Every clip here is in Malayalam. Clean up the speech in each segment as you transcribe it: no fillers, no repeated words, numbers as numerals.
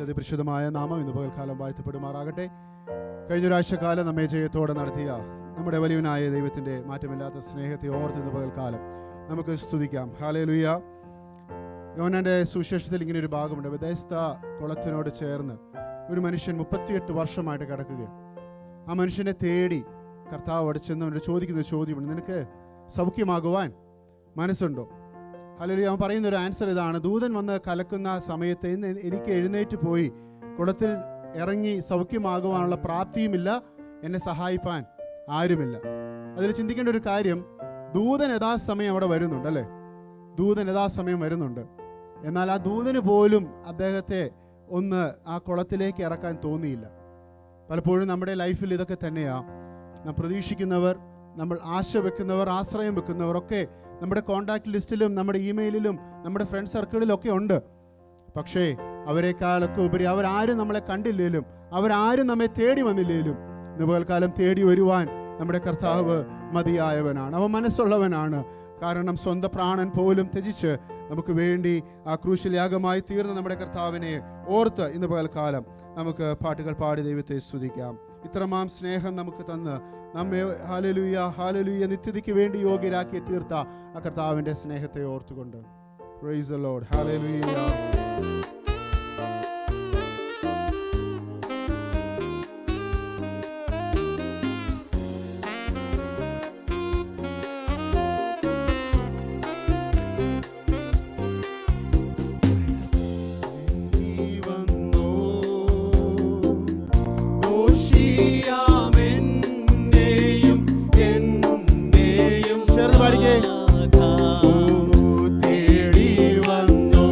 ദൈവത്തിൻ്റെ അതിപരിശുദ്ധമായ നാമം ഇന്ന് പകൽക്കാലം വാഴ്ത്തപ്പെടുമാറാകട്ടെ. കഴിഞ്ഞൊരാഴ്ചക്കാലം നമ്മെ ജയത്തോടെ നടത്തിയ നമ്മുടെ വലിയവനായ ദൈവത്തിൻ്റെ മാറ്റമില്ലാത്ത സ്നേഹത്തെ ഓർത്ത് ഇന്ന് പകൽക്കാലം നമുക്ക് സ്തുതിക്കാം. ഹല്ലേലൂയ. യോഹന്നാന്റെ സുവിശേഷത്തിൽ ഇങ്ങനെ ഒരു ഭാഗമുണ്ട്. ബെഥസ്ദ കുളത്തിനോട് ചേർന്ന് ഒരു മനുഷ്യൻ 38 വർഷമായിട്ട് കിടക്കുകയാണ്. ആ മനുഷ്യനെ തേടി കർത്താവ് അവിടെ ചെന്ന് ചോദിക്കുന്ന ചോദ്യമുണ്ട്, നിനക്ക് സൗഖ്യമാകുവാൻ മനസ്സുണ്ടോ? ഹല്ലേലൂയ. അവൻ പറയുന്ന ഒരു ആൻസർ ഇതാണ്, ദൂതൻ വന്ന് കലക്കുന്ന സമയത്ത് ഇന്ന് എനിക്ക് എഴുന്നേറ്റ് പോയി കുളത്തിൽ ഇറങ്ങി സൗഖ്യമാകുവാനുള്ള പ്രാപ്തിയുമില്ല, എന്നെ സഹായിപ്പാൻ ആരുമില്ല. അതിൽ ചിന്തിക്കേണ്ട ഒരു കാര്യം, ദൂതൻ യഥാസമയം അവിടെ വരുന്നുണ്ട് അല്ലേ? ദൂതൻ യഥാസമയം വരുന്നുണ്ട്. എന്നാൽ ആ ദൂതന് പോലും അദ്ദേഹത്തെ ഒന്ന് ആ കുളത്തിലേക്ക് ഇറക്കാൻ തോന്നിയില്ല. പലപ്പോഴും നമ്മുടെ ലൈഫിൽ ഇതൊക്കെ തന്നെയാണ്. നാം പ്രതീക്ഷിക്കുന്നവർ, നമ്മൾ ആശ വെക്കുന്നവർ, ആശ്രയം വെക്കുന്നവർ ഒക്കെ നമ്മുടെ കോൺടാക്ട് ലിസ്റ്റിലും നമ്മുടെ ഇമെയിലിലും നമ്മുടെ ഫ്രണ്ട് സർക്കിളിലൊക്കെ ഉണ്ട്. പക്ഷേ അവരെക്കാളൊക്കെ ഉപരി അവരാരും നമ്മളെ കണ്ടില്ലേലും, അവരാരും നമ്മെ തേടി വന്നില്ലേലും ഇന്ന് പകൽക്കാലം തേടി വരുവാൻ നമ്മുടെ കർത്താവ് മതിയായവനാണ്. അവൻ മനസ്സുള്ളവനാണ്. കാരണം സ്വന്തം പ്രാണൻ പോലും ത്യജിച്ച് നമുക്ക് വേണ്ടി ആ ക്രൂശിൽ യാഗമായി തീർന്ന നമ്മുടെ കർത്താവിനെ ഓർത്ത് ഇന്ന് പകൽക്കാലം നമുക്ക് പാട്ടുകൾ പാടി ദൈവത്തെ സ്തുതിക്കാം. ഇത്രമാം സ്നേഹം നമുക്ക് തന്ന് നമ്മെ ഹല്ലേലൂയ ഹല്ലേലൂയ നിത്യതയ്ക്ക് വേണ്ടി യോഗ്യരാക്കി തീർത്ത ആ കർത്താവിൻ്റെ സ്നേഹത്തെ ഓർത്തുകൊണ്ട് പ്രൈസ് ദി ലോർഡ്. ഹല്ലേലൂയ. തേടി വന്നോ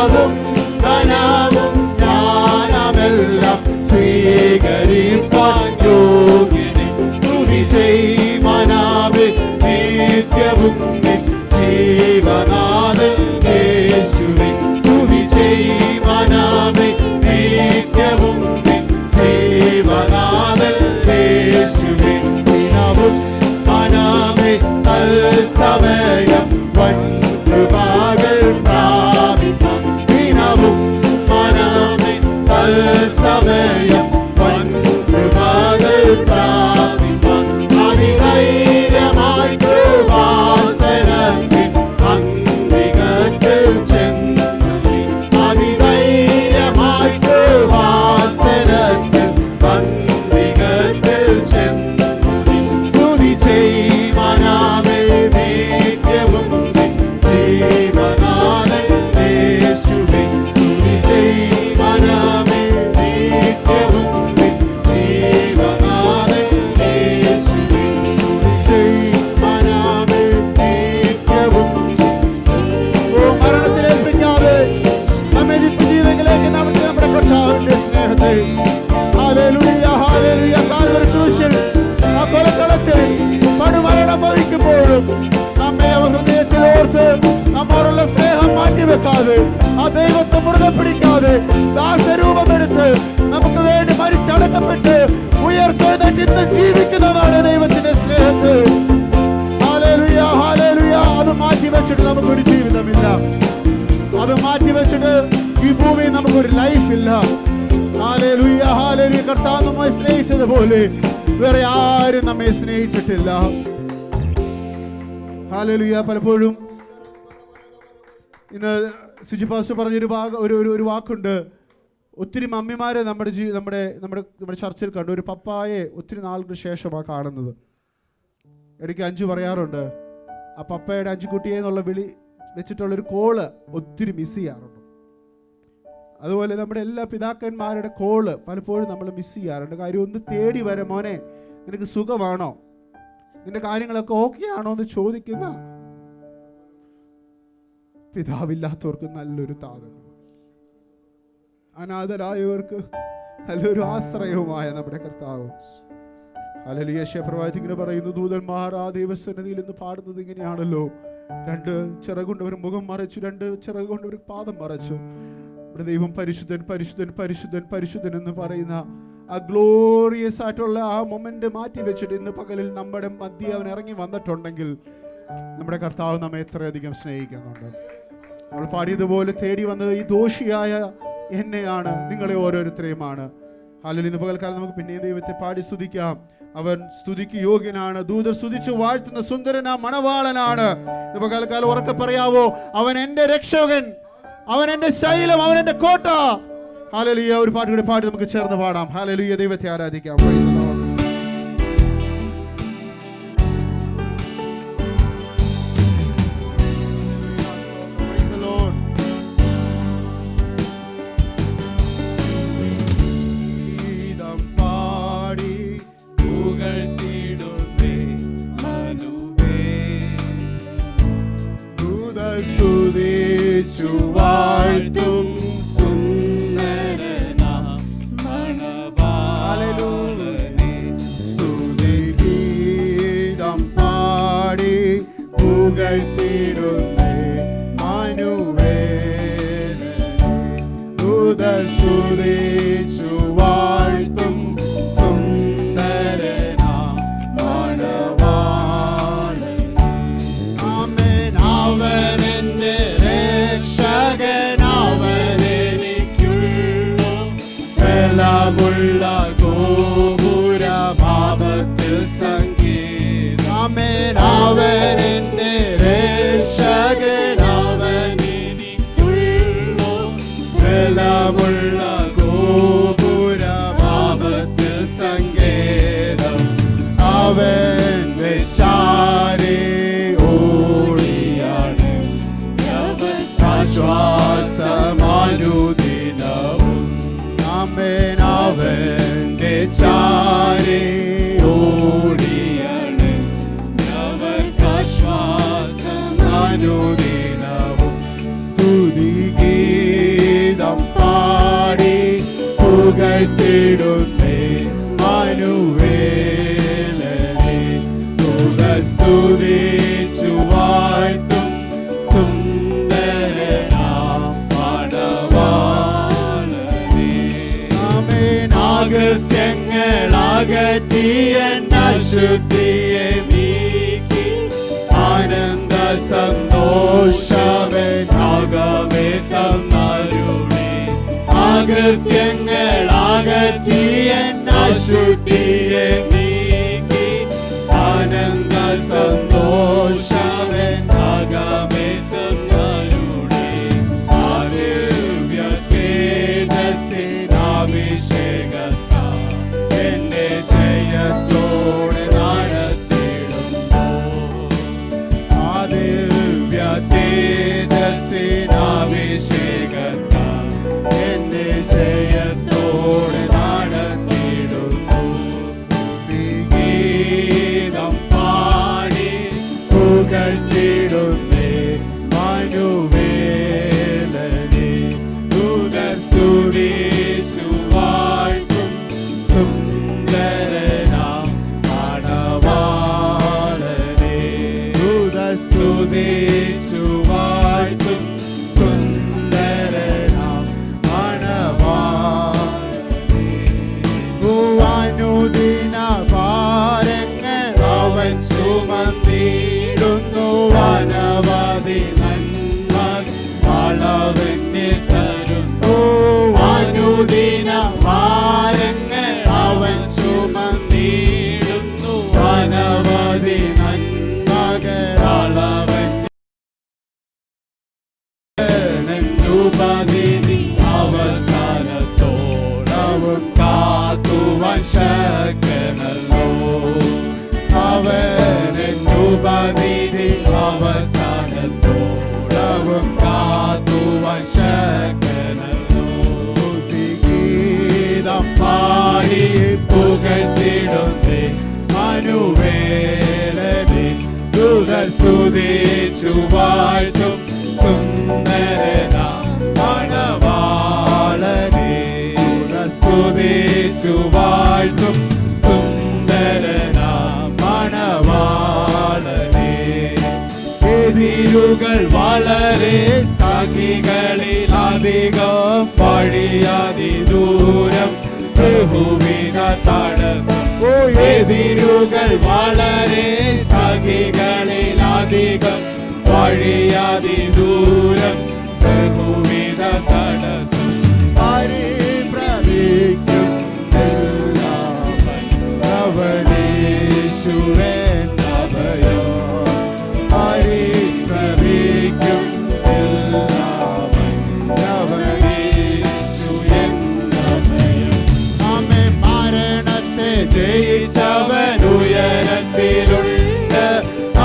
ദിനവും ധനവും ജ്ഞാനമെല്ലാം സ്വീകരിപ്പാൻ യോഗ്യനെ. സ്തുതി ചെയ്യുവാനാവേ നിത്യവും ജീവനാഥൻ യേശുവേ. സ്തുതി ചെയ്യുവാനാവേ നിത്യവും ജീവനാഥൻ യേശുവേ. ദിനവും ധനമേ തത്സമയം വൻകൃപകൾ പ്രാപിപ്പാൻ. ദിനവും ധനമേ തത്സമയം വൻകൃപകൾ പ്രാപിപ്പാൻ. അതിധൈര്യമായി കൃപാസനത്തിൻ അംഗികത്തിൽ ചെന്ന് അതിധൈര്യമായി കൃപാസനത്തിൻ അംഗികത്തിൽ ചെന്ന് സ്തുതി ചെയ്യുവാനാവേ നിത്യവും ജീവനാഥൻ യേശുവേ. സ്തുതി ചെയ്യുവാനാവേ നിത്യവും ജീവനാഥൻ യേശുവേ. സ്തുതി ചെയ്യുവാനാവേ നിത്യവും. ഓ മരണത്തിലേൽപ്പിക്കാതെ നമ്മെ നിത്യജീവനിലേക്ക് നടത്തി നമ്മുടെ കർത്താവിന്റെ സ്നേഹത്തെ. Hallelujah, hallelujah. കാൽവരി ക്രൂശിൽ ആ കൊലക്കളത്തിൽ പടുമരണം വഹിക്കുമ്പോഴും നമ്മെ അവ ഹൃദയത്തിൽ ഓർത്ത് നമ്മോടുള്ള സ്നേഹം മാറ്റിവെക്കാതെ ആ ദൈവത്തെ മുറുകെ പിടിക്കാതെ ദാസരൂപമെടുത്ത് നമുക്ക് വേണ്ടി മരിച്ചടക്കപ്പെട്ട് ഉയർത്തെഴുന്നേറ്റ് ഇന്ന് ജീവിക്കുന്നതാണ് ദൈവത്തിന്റെ സ്നേഹത്തെ. Hallelujah, hallelujah. അത് മാറ്റിവെച്ചിട്ട് നമുക്കൊരു ജീവിതമില്ല. അത് മാറ്റിവെച്ചിട്ട് ഈ ഭൂമിയിൽ നമുക്കൊരു ലൈഫില്ല. Hallelujah, hallelujah. കർത്താവ് നമ്മെ സ്നേഹിച്ചതുപോലെ വേറെ ആരും നമ്മെ സ്നേഹിച്ചിട്ടില്ല. ഹല്ലേലൂയ. പലപ്പോഴും ഇന്ന് സുജി പാസ്റ്റർ പറഞ്ഞൊരു ഒരു വാക്കുണ്ട്. ഒത്തിരി മമ്മിമാരെ നമ്മുടെ ചർച്ചിൽ കണ്ടു. ഒരു പപ്പായെ ഒത്തിരി നാളുകൾക്ക് ശേഷമാണ് കാണുന്നത്. ഇടയ്ക്ക് അഞ്ചു പറയാറുണ്ട്, ആ പപ്പയുടെ അഞ്ചുകുട്ടിയെ എന്നുള്ള വിളി വെച്ചിട്ടുള്ളൊരു കോള് ഒത്തിരി മിസ് ചെയ്യാറുണ്ട്. അതുപോലെ നമ്മുടെ എല്ലാ പിതാക്കന്മാരുടെ കോള് പലപ്പോഴും നമ്മൾ മിസ് ചെയ്യാറുണ്ട്. കാര്യം ഒന്ന് തേടി വരെ, മോനെ നിനക്ക് സുഖമാണോ, നിന്റെ കാര്യങ്ങളൊക്കെ ഓക്കെ ആണോ എന്ന് ചോദിക്കുന്ന പിതാവില്ലാത്തവർക്ക് നല്ലൊരു താതൻ, അനാഥരായവർക്ക് നല്ലൊരു ആശ്രയവുമായ നമ്മുടെ കർത്താവ്. ഹല്ലേലൂയ. യേശയ്യാപ്രവാചകൻ പറയുന്നു, ദൂതന്മാർ ആ ദൈവസന്നിധിയിൽ നിന്ന് പാടുന്നത് ഇങ്ങനെയാണല്ലോ, രണ്ട് ചിറകുകൊണ്ടവർ മുഖം മറച്ചു, രണ്ട് ചിറകുകൊണ്ടവർ പാദം മറച്ചു. നമ്മുടെ ദൈവം പരിശുദ്ധൻ പരിശുദ്ധൻ പരിശുദ്ധൻ പരിശുദ്ധൻ എന്ന് പറയുന്ന ആ ഗ്ലോറിയസ് ആയിട്ടുള്ള ആ മൊമെന്റ് മാറ്റി വെച്ചിട്ട് ഇന്ന് പകലിൽ നമ്മുടെ മധ്യ അവൻ ഇറങ്ങി വന്നിട്ടുണ്ടെങ്കിൽ നമ്മുടെ കർത്താവ് നമ്മെ എത്രയധികം സ്നേഹിക്കുന്നുണ്ട്. നമ്മൾ പാടിയതുപോലെ തേടി വന്നത് ഈ ദോഷിയായ എന്നെയാണ്, നിങ്ങളെ ഓരോരുത്തരെയുമാണ്. ഹല്ലേലൂയ. ഇന്ന് പകൽക്കാലം നമുക്ക് പിന്നെയും ദൈവത്തെ പാടി സ്തുതിക്കാം. അവൻ സ്തുതിക്ക് യോഗ്യനാണ്. ദൂതർ സ്തുതിച്ചു വാഴ്ത്തുന്ന സുന്ദരനാ മണവാളനാണ്. ഇന്ന് പകൽക്കാലം ഉറക്കെ പറയാവോ, അവൻ എന്റെ രക്ഷകൻ, അവൻ എന്റെ ശൈലം, അവൻ എന്റെ കോട്ട. ഹല്ലേലൂയ. ഒരു പാട്ട് കൂടി പാടി നമുക്ക് ചേർന്ന് പാടാം. ഹല്ലേലൂയ. ദൈവത്തെ ആരാധിക്കാം. Praise the Lord. Praise the Lord. ഗീതം പാടി പുകഴ്ത്തിടുന്നേ മനുവേ, ദൂതർ സ്തുതിച്ചു വാഴ്ത്തും പുകഴ്ത്തിടുന്നേ മനുവേലനെ, ദൂതർ സ്തുതിച്ചു വാഴ്ത്തും സുന്ദരനാം മണവാളനെ. ആമേൻ. അവൻ എന്റെ രക്ഷകൻ, അവൻ എനിക്കുള്ളു ബലമുള്ള ഗോപുരമാപത്തിൽ സംഗീതം. ആമേൻ. അവൻ എന്റെ രക്ഷകൻ, അവൻ എനിക്കുള്ളു ബലമുള്ള ഗോപുരമാപത്തിൽ സംഗീതം. അവന്റെ ചാരേ ഓടിയാണ് ആശ്വാസമനുദിനവും. ആമേൻ. അവന്റെ ചാരേ ഓടിയാണ് അനുദിനവും സ്തുതികീ പുകഴ്ത്തിടുന്നേ മാനുവേലനെ സ്തുതിച്ചു വാഴ്ത്തും സുന്ദരനാം മണവാളനെ. ആമേൻ. അകൃത്യങ്ങളകറ്റിയ അശുദ്ധിയെ നീക്കി ആനന്ദ സന്തോഷമേ തന്നരുളി. അകൃത്യങ്ങളകറ്റിയ അശുദ്ധിയെ നീക്കി ആനന്ദ സന്തോഷമേ തന്നരുളി. ദിവ്യ തേജസ്സിനാഭിഷേകത്താൽ എന്നെ ജയത്തോടെ നടത്തിടുന്നു. ദിവ്യ തേജസ്സിനാഭിഷേകത്താൽ എന്നെ ജയത്തോടെ നടത്തിടുന്നു. ഗീതം പാടി പുകഴ്ത്തിടുന്നേ മാനുവേലനെ സ്തുതിച്ചു വാഴ്ത്തും സുന്ദരനാം മണവാളനെ. സ്തുതിച്ചു വാഴ്ത്തും സുന്ദരനാം മണവാളനെ. അനുദിന ഭാരങ്ങൾ അവൻ ചുമന്നിടുന്നു. അനവധി നന്മ അളവിന് തരുന്നു. അനുദിന ഭാരങ്ങൾ അവൻ ചുമന്നിടുന്നു. അനവധി നന്മകൾ അളവനുപതി അവസാനത്തോളവും കാത്തുവാൻ ശക്തനല്ലോ. അവനുപതി അവസാനത്തോളവും കാത്തുവാൻ ശക്തനല്ലോ. ഗീതം പാടി പുകഴ്ത്തിടുന്നേ മാനുവേലനെ സ്തുതിച്ചു വാഴ്ത്തും സുന്ദരനാം മണവാളനെ. സ്തുതിച്ചു വാഴ്ത്തും സുന്ദരനാം മണവാളനെ. എതിരുകൾ വളരെ സഖികളിൽ അധികം വഴിയതിദൂരം ബഹുവിധ തടസ്സം. എതിരുകൾ വളരെ സഖികളിൽ അധികം വഴിയതിദൂരം ബഹുവിധ തടസ്സം. പരിഭ്രമിക്കും അവനേശുവൻ അഭയോ. പരിഭ്രമിക്കും അവനേശുവൻ അഭയോ. ആമേ. മരണത്തെ ജയിച്ചവൻ ഉയരത്തിലുണ്ട്.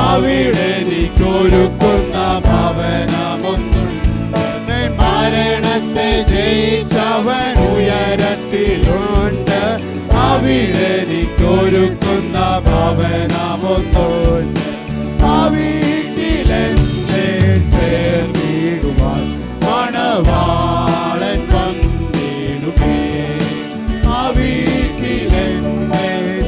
അവിടെ എനിക്കൊരുക്കുന്ന ഭവനമൊന്നുണ്ട്. മരണത്തെ ജയിച്ചവൻ ഉയരത്തിലുണ്ട്. അവിടെ എനിക്കൊരുക്കുന്ന ഭവനമൊന്നുണ്ട്. ആ വീട്ടിലെന്നെ ചേർന്നിടുവാൻ മണവാളൻ വന്നിടുമേ. ആ വീട്ടിലെന്നെ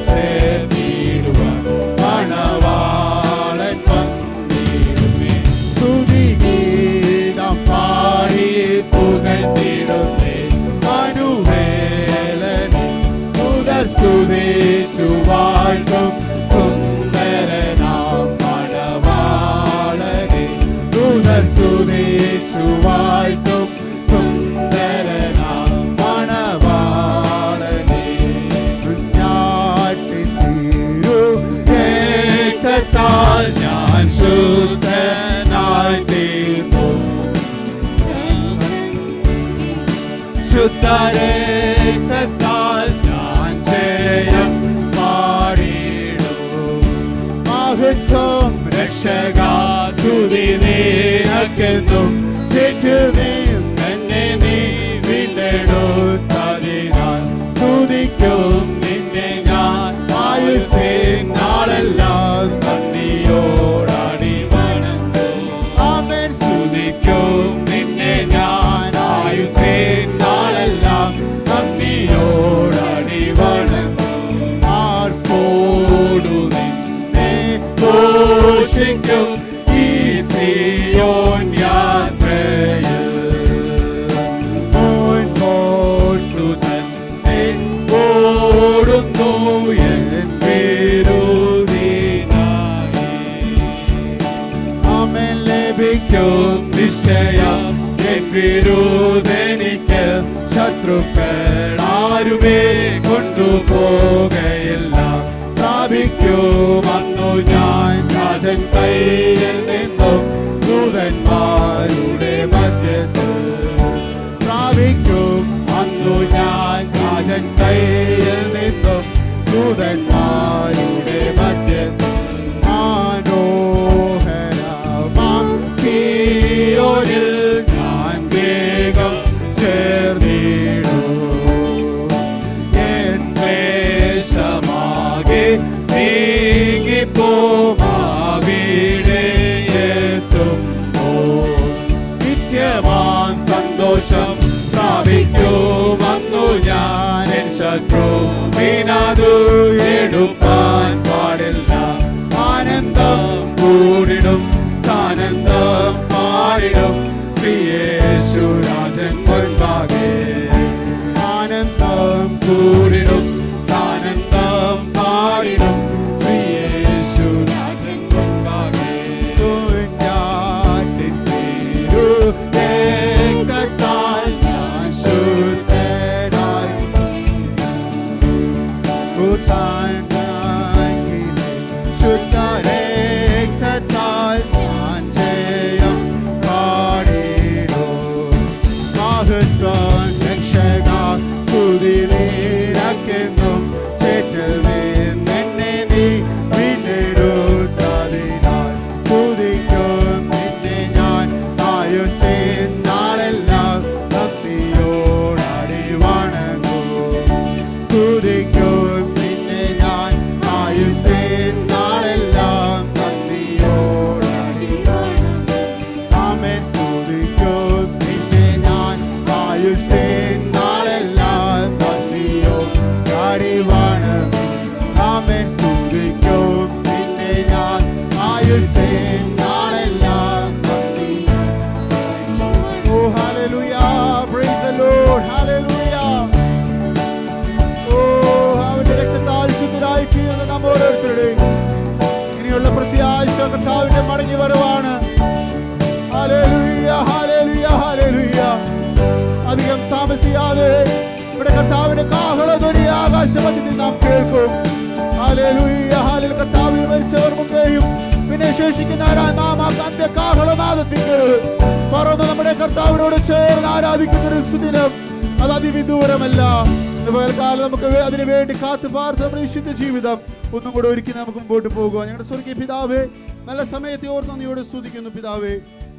ചേർന്നിടുവാൻ മണവാളൻ വന്നിടുമേ. സ്തുതിഗീതം പാടി പുകഴ്ത്തിടുന്നേ മാനുവേലനെ സ്തുതിച്ചു വാഴ്ത്തും സുന്ദരനാം മണവാളനെ. സ്തുതിച്ചു വാഴ്ത്തും സുന്ദരനാം മണവാളനെ. ഞാട്ടിത്തീരു രക്തത്താൽ ഞാൻ ശുദ്ധനായി തീർന്നു. ശുദ്ധരക്തത്താൽ ഞാൻ ജയം പാടിയിടും. മഹത്വം രക്ഷകാ സ്തുതി നിനക്കെന്നും. ചുറ്റും എന്നെ നീ വീണ്ടെടുത്തതിനാൽ സ്തുതിക്കും നിന്നെ ഞാൻ ആയുസ്സിൻ നാളെല്ലാം നന്ദിയോടടി വണങ്ങും. ആമേൻ. സ്തുതിക്കും നിന്നെ ഞാൻ ആയുസ്സിൻ നാളെല്ലാം നന്ദിയോ ശത്രുക്കൾ ആരുമേ കൊണ്ടുപോകയില്ല. പ്രാപിക്കും അന്നു ഞാൻ രാജൻ കയ്യിൽ നിന്നും ദൂതന്മാരുടെ മധ്യത്തിൽ. പ്രാപിക്കും അന്നു ഞാൻ രാജൻ കയ്യിൽ നിന്നും ദൂതന്മാരുടെ മധ്യത്തിൽ. മനോഹരമാം സീയോനിൽ ഞാൻ വേഗം ചേർന്നിടും. എൻ ക്ലേശമാകെ നീങ്ങിപ്പോമാവിടെ എത്തുമ്പോൾ നിത്യമാം സന്തോഷം പ്രാപിക്കുമെന്നു ഞാൻ. എൻ ശത്രുവിനതു എടുപ്പാൻ പാടില്ല. ആനന്ദം കൂടിടും സാനന്ദം പാടിടും ശ്രീയേശുരാജൻ മുൻപാകെ. ആനന്ദം കൂടിടും സാനന്ദം പാടിടും ശ്രീയേശുരാജൻ മുൻപാകെ. രക്തത്താൽ ഞാൻ ശുദ്ധനായി ശുദ്ധരക്തത്താൽ ഞാൻ ജയം പാടിടും. മഹത്വം രക്ഷക സ്തുതി നിനക്കെന്നും ചേറ്റിൽ നിന്നെ നീ വീണ്ടെടുത്തതിനാൽ സ്തുതിക്കും നിന്നെ ഞാൻ ആയുസ്സിൻ നാളെല്ലാം ഭക്തിയോടടി വണങ്ങും. സ്തുതിക്കും നിന്നെ ഞാൻ ആയുസ്സിൻ നാളെല്ലാം ഭക്തിയോടടി വണങ്ങും. ആമേൻ. സ്തുതിക്കും നിന്നെ ഞാൻ ആയുസ്സിൻ നാളെല്ലാം ഭക്തിയോടടി വണങ്ങും. ആമേൻ. സ്തുതിക്കും നിന്നെ ഞാൻ ആയുസ്സിൻ നാളെല്ലാം ഭക്തിയോടടി വണങ്ങും. Oh hallelujah, praise the Lord, hallelujah. അവന്റെ രക്തത്താൽ ശുദ്ധരായി തീർന്ന നാം ഓരോരുത്തരുടെയും ഇനിയുള്ള പ്രത്യാശ കർത്താവിന്റെ മടങ്ങി വരവാണ്. ഹല്ലേലൂയ, ഹല്ലേലൂയ, ഹല്ലേലൂയ. അധികം താമസിയാതെ ഇവിടെ കർത്താവിന്റെ കാഹളധ്വനി ആകാശമധ്യത്തിൽ നാം കേൾക്കും. ഹല്ലേലൂയ, ഹല്ലേലൂയ. കർത്താവിൽ മരിച്ചവർ മുമ്പേയും പിന്നെ ശേഷിക്കുന്ന നാം ആ അന്ത്യകാഹളനാദത്തിൽ പറന്ന് നമ്മുടെ കർത്താവിനോട് ചേർന്ന് ആരാധിക്കുന്ന ഒരു സുദിനം അത് അതിവിദൂരമല്ല. പകൽക്കാലം നമുക്ക് അതിനു വേണ്ടി കാത്തു പാർത്ത് നമ്മുടെ വിശുദ്ധ ജീവിതം ഒന്നും കൂടെ ഒരുക്കി നമുക്ക് മുമ്പോട്ട് പോകുക. ഞങ്ങളുടെ സ്വർഗീയ പിതാവേ, നല്ല സമയത്തെ ഓർത്ത് നന്ദിയോടെ സ്തുതിക്കുന്നു. പിതാവേ,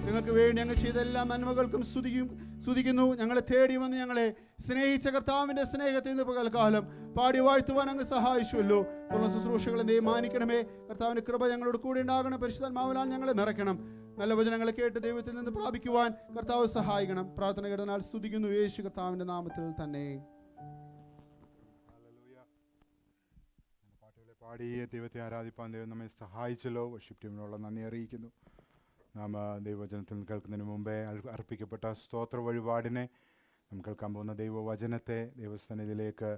ഞങ്ങൾക്ക് വേണ്ടി അങ്ങ് ചെയ്ത എല്ലാ നന്മകൾക്കും സ്തുതിക്കുന്നു. ഞങ്ങളെ തേടി വന്ന് ഞങ്ങളെ സ്നേഹിച്ച കർത്താവിന്റെ സ്നേഹത്തെ ഇന്ന് പകൽക്കാലം പാടി വാഴ്ത്തുവാൻ അങ്ങ് സഹായിച്ചുവല്ലോ. തുറന്ന ശുശ്രൂഷകളെ നീ മാനിക്കണമേ. കർത്താവിന്റെ കൃപ ഞങ്ങളോട് കൂടെ ഉണ്ടാകണം. പരിശുദ്ധാത്മാവിനാൽ ഞങ്ങളെ നിറയ്ക്കണം. നല്ല വചനങ്ങളെ കേട്ട് ദൈവത്തിൽ നിന്ന് പ്രാപിക്കുവാൻ കർത്താവ് സഹായിക്കണം. പ്രാർത്ഥന കേട്ടതിനാൽ സ്തുതിക്കുന്നു യേശു കർത്താവിന്റെ നാമത്തിൽ തന്നെ. പാട്ടുകളെ പാടി ദൈവത്തെ ആരാധിപ്പാൻ ദൈവം നമ്മെ സഹായിച്ചല്ലോ. വർഷിപ്പ് ടീമിനുള്ള നന്ദി അറിയിക്കുന്നു. നാം ദൈവവചനത്തിൽ കേൾക്കുന്നതിന് മുമ്പേ അർപ്പിക്കപ്പെട്ട സ്തോത്ര വഴിപാടിനെ നാം കേൾക്കാൻ പോകുന്ന ദൈവവചനത്തെ ദൈവസന്നിധിയിലേക്ക്